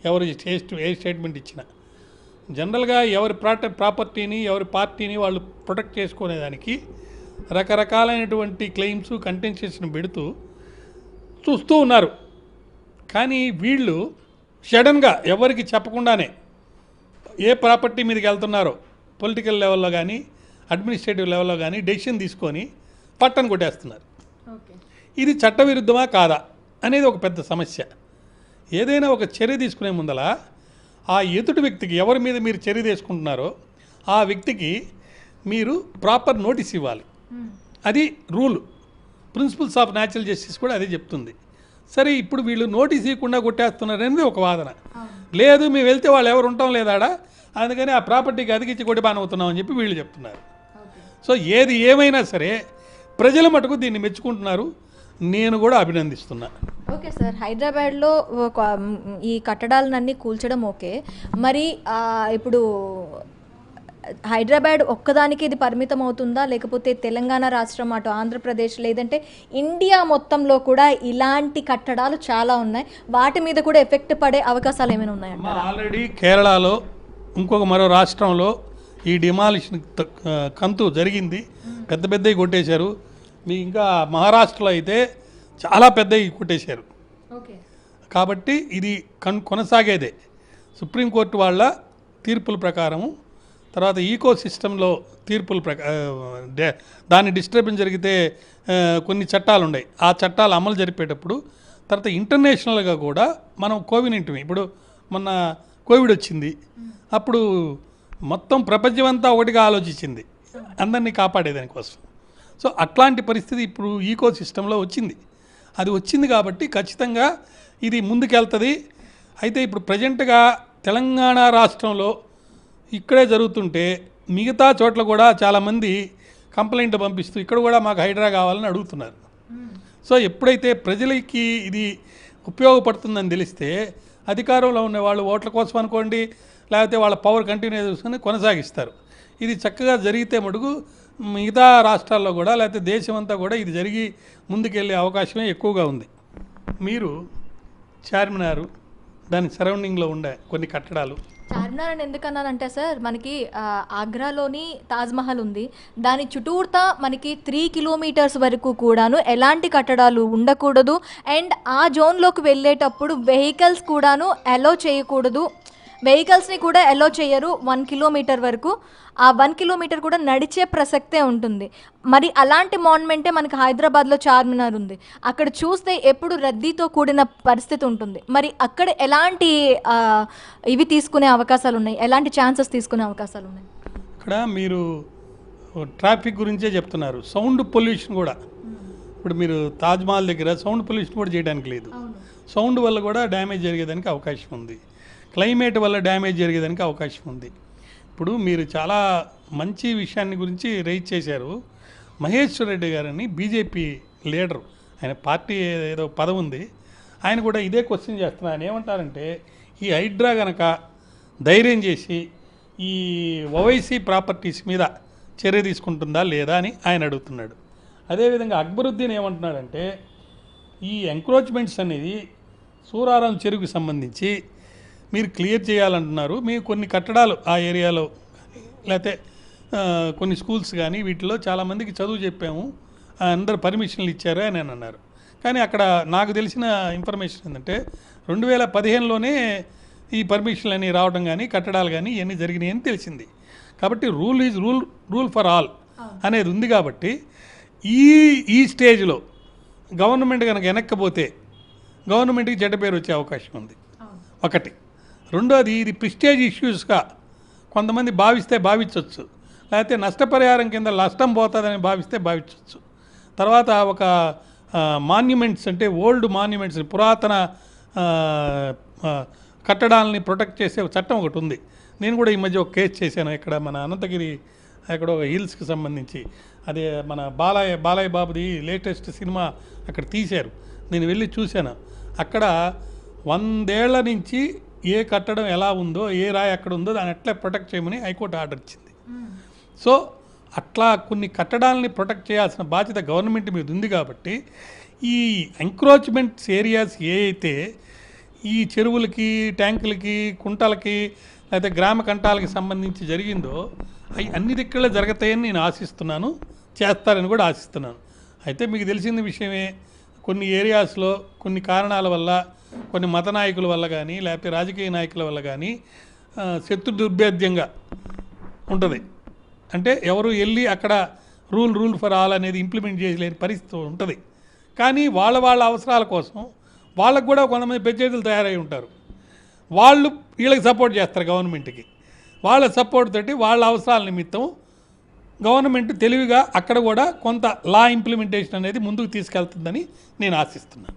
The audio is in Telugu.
ఎవరు ఏ స్టేట్మెంట్ ఇచ్చినా. జనరల్గా ఎవరి ప్రాపర్టీని ఎవరి పార్టీని వాళ్ళు ప్రొటెక్ట్ చేసుకునేదానికి రకరకాలైనటువంటి క్లెయిమ్స్ కంటెన్షియస్ని పెడుతూ చూస్తూ ఉన్నారు. కానీ వీళ్ళు సడన్గా ఎవరికి చెప్పకుండానే ఏ ప్రాపర్టీ మీదకి వెళ్తున్నారో పొలిటికల్ లెవెల్లో కానీ అడ్మినిస్ట్రేటివ్ లెవెల్లో కానీ డెసిషన్ తీసుకొని పట్టను కొట్టేస్తున్నారు. ఇది చట్టవిరుద్ధమా కాదా అనేది ఒక పెద్ద సమస్య. ఏదైనా ఒక చర్య తీసుకునే ముందల ఆ ఎదుటి వ్యక్తికి ఎవరి మీద మీరు చర్య తీసుకుంటున్నారో ఆ వ్యక్తికి మీరు ప్రాపర్ నోటీస్ ఇవ్వాలి. అది rule. Principles of natural justice కూడా అదే చెప్తుంది. సరే, ఇప్పుడు వీళ్ళు నోటీస్ ఇవ్వకుండా కొట్టేస్తున్నారు అనేది ఒక వాదన. లేదు, మేము వెళ్తే వాళ్ళు ఎవరు ఉండటం లేదాడా, అందుకని ఆ ప్రాపర్టీకి అతికిచ్చి కొట్టి బానవుతున్నాం అని చెప్పి వీళ్ళు చెప్తున్నారు. సో ఏది ఏమైనా సరే ప్రజల మటుకు దీన్ని మెచ్చుకుంటున్నారు. నేను కూడా అభినందిస్తున్నా. ఓకే సార్, హైదరాబాద్లో ఈ కట్టడాలన్నీ కూల్చడం ఓకే, మరి ఇప్పుడు హైదరాబాద్ ఒక్కదానికి ఇది పరిమితం అవుతుందా, లేకపోతే తెలంగాణ రాష్ట్రం, అటు ఆంధ్రప్రదేశ్, లేదంటే ఇండియా మొత్తంలో కూడా ఇలాంటి కట్టడాలు చాలా ఉన్నాయి, వాటి మీద కూడా ఎఫెక్ట్ పడే అవకాశాలు ఏమైనా ఉన్నాయంట? ఆల్రెడీ కేరళలో ఇంకొక మరో రాష్ట్రంలో ఈ డిమాలిషన్ కంతు జరిగింది. పెద్ద పెద్దవి కొట్టేశారు. మీ ఇంకా మహారాష్ట్రలో అయితే చాలా పెద్దవి కొట్టేశారు. కాబట్టి ఇది కొనసాగేదే. సుప్రీంకోర్టు వాళ్ళ తీర్పుల ప్రకారము, తర్వాత ఈకో సిస్టంలో తీర్పుల దాన్ని డిస్టర్బెన్స్ జరిగితే కొన్ని చట్టాలు ఉన్నాయి. ఆ చట్టాలు అమలు జరిపేటప్పుడు తర్వాత ఇంటర్నేషనల్గా కూడా మనం కోవినింటివి. ఇప్పుడు మొన్న కోవిడ్ వచ్చింది, అప్పుడు మొత్తం ప్రపంచమంతా ఒకటిగా ఆలోచించింది అందరినీ కాపాడేదానికోసం. సో అట్లాంటి పరిస్థితి ఇప్పుడు ఈకో సిస్టంలో వచ్చింది. అది వచ్చింది కాబట్టి ఖచ్చితంగా ఇది ముందుకెళ్తుంది. అయితే ఇప్పుడు ప్రజెంట్గా తెలంగాణ రాష్ట్రంలో ఇక్కడే జరుగుతుంటే మిగతా చోట్ల కూడా చాలామంది కంప్లైంట్ పంపిస్తూ ఇక్కడ కూడా మాకు హైడ్రా కావాలని అడుగుతున్నారు. సో ఎప్పుడైతే ప్రజలకి ఇది ఉపయోగపడుతుందని తెలిస్తే అధికారంలో ఉన్న వాళ్ళు ఓట్ల కోసం అనుకోండి, లేకపోతే వాళ్ళ పవర్ కంటిన్యూ చేసుకుని కొనసాగిస్తారు. ఇది చక్కగా జరిగితే మటుకు మిగతా రాష్ట్రాల్లో కూడా లేకపోతే దేశమంతా కూడా ఇది జరిగి ముందుకెళ్ళే అవకాశమే ఎక్కువగా ఉంది. మీరు చార్మినారు, దాని సరౌండింగ్లో ఉండే కొన్ని కట్టడాలు. చార్మినార్ అని ఎందుకన్నానంటే సార్, మనకి ఆగ్రాలోని తాజ్మహల్ ఉంది, దాని చుట్టూర్తా మనకి 3 కిలోమీటర్స్ వరకు కూడాను ఎలాంటి కట్టడాలు ఉండకూడదు. అండ్ ఆ జోన్లోకి వెళ్ళేటప్పుడు వెహికల్స్ కూడాను అలో చేయకూడదు, వెహికల్స్ని కూడా అలో చేయరు 1 కిలోమీటర్ వరకు. ఆ 1 కిలోమీటర్ కూడా నడిచే ప్రసక్తే ఉంటుంది. మరి అలాంటి మాన్యుమెంటే మనకి హైదరాబాద్లో చార్మినార్ ఉంది. అక్కడ చూస్తే ఎప్పుడు రద్దీతో కూడిన పరిస్థితి ఉంటుంది. మరి అక్కడ ఎలాంటి ఇవి తీసుకునే అవకాశాలు ఉన్నాయి, ఎలాంటి ఛాన్సెస్ తీసుకునే అవకాశాలు ఉన్నాయి? ఇక్కడ మీరు ట్రాఫిక్ గురించే చెప్తున్నారు. సౌండ్ పొల్యూషన్ కూడా ఇప్పుడు మీరు తాజ్మహల్ దగ్గర సౌండ్ పొల్యూషన్ కూడా చేయడానికి లేదు. సౌండ్ వల్ల కూడా డ్యామేజ్ జరిగేదానికి అవకాశం ఉంది. క్లైమేట్ వల్ల డ్యామేజ్ జరిగేదానికి అవకాశం ఉంది. ఇప్పుడు మీరు చాలా మంచి విషయాన్ని గురించి రైజ్ చేశారు. మహేశ్వర్ రెడ్డి గారని బీజేపీ లీడరు, ఆయన పార్టీ ఏదో పదవి ఉంది, ఆయన కూడా ఇదే క్వశ్చన్ చేస్తున్నారు. ఆయన ఏమంటారంటే ఈ హైడ్రా గనక ధైర్యం చేసి ఈ ఓవైసీ ప్రాపర్టీస్ మీద చర్య తీసుకుంటుందా లేదా అని ఆయన అడుగుతున్నాడు. అదేవిధంగా అక్బరుద్దీన్ ఏమంటున్నాడంటే ఈ ఎంక్రోచ్మెంట్స్ అనేది సూరారం చెరువుకి సంబంధించి మీరు క్లియర్ చేయాలంటున్నారు. మేము కొన్ని కట్టడాలు ఆ ఏరియాలో లేకపోతే కొన్ని స్కూల్స్ కానీ వీటిలో చాలామందికి చదువు చెప్పాము, అందరు పర్మిషన్లు ఇచ్చారు అని అన్నారు. కానీ అక్కడ నాకు తెలిసిన ఇన్ఫర్మేషన్ ఏంటంటే 2015లోనే ఈ పర్మిషన్లు అన్నీ రావడం కానీ కట్టడాలు కానీ ఇవన్నీ జరిగినాయి అని తెలిసింది. కాబట్టి rule is rule for all అనేది ఉంది. కాబట్టి ఈ స్టేజ్లో గవర్నమెంట్ కనుక వెనక్కపోతే గవర్నమెంట్కి చెడ్డ పేరు వచ్చే అవకాశం ఉంది ఒకటి. రెండోది, ఇది ప్రిస్టేజ్ ఇష్యూస్గా కొంతమంది భావించవచ్చు, లేకపోతే నష్టపరిహారం కింద నష్టం పోతుందని భావించవచ్చు. తర్వాత ఒక మాన్యుమెంట్స్ అంటే ఓల్డ్ మాన్యుమెంట్స్, పురాతన కట్టడాలని ప్రొటెక్ట్ చేసే చట్టం ఒకటి ఉంది. నేను కూడా ఈ మధ్య ఒక కేసు చేశాను ఇక్కడ మన అనంతగిరి అక్కడ ఒక హిల్స్కి సంబంధించి. అదే మన బాలయ్య బాబుది లేటెస్ట్ సినిమా అక్కడ తీశారు, నేను వెళ్ళి చూశాను. అక్కడ 100 ఏళ్ల నుంచి ఏ కట్టడం ఎలా ఉందో, ఏ రాయి ఎక్కడ ఉందో దాన్ని అట్లా ప్రొటెక్ట్ చేయమని హైకోర్టు ఆర్డర్ ఇచ్చింది. సో అట్లా కొన్ని కట్టడాలని ప్రొటెక్ట్ చేయాల్సిన బాధ్యత గవర్నమెంట్ మీద ఉంది. కాబట్టి ఈ ఎంక్రోచ్మెంట్స్ ఏరియాస్ ఏ అయితే ఈ చెరువులకి, ట్యాంకులకి, కుంటలకి, లేకపోతే గ్రామ కంటాలకి సంబంధించి జరిగిందో అవి అన్ని దిక్కుల్లో జరుగుతాయని నేను ఆశిస్తున్నాను, చేస్తారని కూడా ఆశిస్తున్నాను. అయితే మీకు తెలిసిన విషయమే, కొన్ని ఏరియాస్లో కొన్ని కారణాల వల్ల, కొన్ని మత నాయకుల వల్ల కానీ, లేకపోతే రాజకీయ నాయకుల వల్ల కానీ శత్రు దుర్భేద్యంగా ఉంటుంది. అంటే ఎవరు వెళ్ళి అక్కడ రూల్ ఫర్ ఆల్ అనేది ఇంప్లిమెంట్ చేయలేని పరిస్థితి ఉంటుంది. కానీ వాళ్ళ అవసరాల కోసం వాళ్ళకు కూడా కొంతమంది ప్రత్యర్థులు తయారై ఉంటారు. వాళ్ళు వీళ్ళకి సపోర్ట్ చేస్తారు గవర్నమెంట్కి. వాళ్ళ సపోర్ట్ తోటి వాళ్ళ అవసరాల నిమిత్తం గవర్నమెంట్ తెలివిగా అక్కడ కూడా కొంత లా ఇంప్లిమెంటేషన్ అనేది ముందుకు తీసుకెళ్తుందని నేను ఆశిస్తున్నాను.